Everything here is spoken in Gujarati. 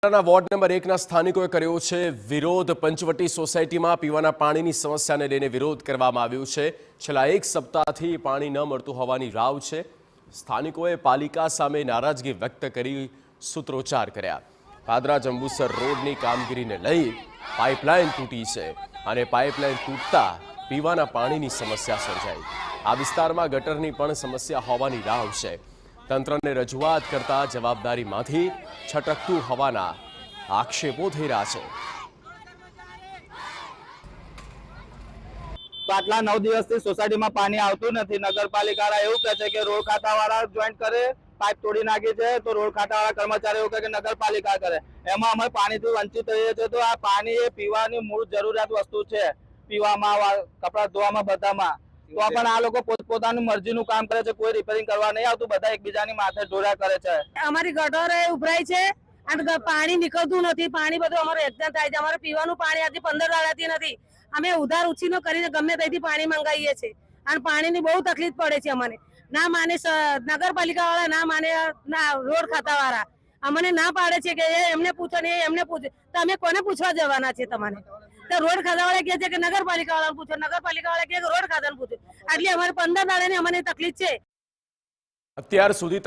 વોર્ડ નંબર 1 ના સ્થાનિકોએ કર્યો છે વિરોધ। પંચવટી સોસાયટીમાં પીવાના પાણીની સમસ્યાને લઈને વિરોધ કરવામાં આવ્યો છે। છેલ્લા એક સપ્તાહથી પાણી ન મળતું હોવાની રાવ છે। સ્થાનિકોએ પાલિકા સામે નારાજગી વ્યક્ત કરી સૂત્રોચ્ચાર કર્યા। પાદરા જંબુસર રોડની કામગીરીને લઈ પાઇપલાઇન તૂટી છે અને પાઇપલાઇન તૂટતા પીવાના પાણીની સમસ્યા સર્જાઈ। આ વિસ્તારમાં ગટરની પણ સમસ્યા હોવાની રાવ છે। તંત્રને રજૂઆત કરતા જવાબદારીમાંથી છટકતું હોવાના આક્ષેપો થઈ રહ્યા છે। આટલા 9 દિવસથી સોસાયટીમાં પાણી આવતું નથી। નગરપાલિકા એવું કહે છે કે રોડ ખાતાવાળા જોઈન્ટ કરે, પાઇપ તોડી નાખી છે તો રોડ ખાતાવાળા કર્મચારી એવું કહે કે નગરપાલિકા કરે। એમાં અમે પાણીથી વંચિત રહીએ છીએ। તો આ પાણી એ પીવાની મૂળ જરૂરિયાત વસ્તુ છે, પીવામાં, કપડા ધોવામાં, બધામાં। તો પણ આ લોકો પોતપોતાની મરજીનું કામ કરે છે, કોઈ રિપેરિંગ કરવા નહીં આવતું, બધા એકબીજાની માથે ઢોળા કરે છે। અમારી ગટર ઉભરાઈ છે અને પાણી નીકળતું નથી। પાણી બધું અમારું એક્ઝામ થાય છે। અમારે પીવાનું પાણી આજે 15 દાડાથી નથી। અમે ઉધાર ઉછીનો કરીને ગમે ત્યાંથી પાણી મંગાવીએ છીએ અને પાણીની બહુ તકલીફ પડે છે અમને। ના માને નગરપાલિકા વાળા, ના માને ના રોડ ખાતા વાળા અમને ના પાડે છે કે એમને પૂછો ને એમને પૂછો। તો અમે કોને પૂછવા જવાના છે તમને? તો રોડ ખાતા વાળા કહે છે કે નગરપાલિકા વાળાને પૂછો, નગરપાલિકા વાળા કહે કે રોડ ખાતાને પૂછો। આટલી અમારે 15 દાડાની અમને તકલીફ છે। અત્યાર સુધી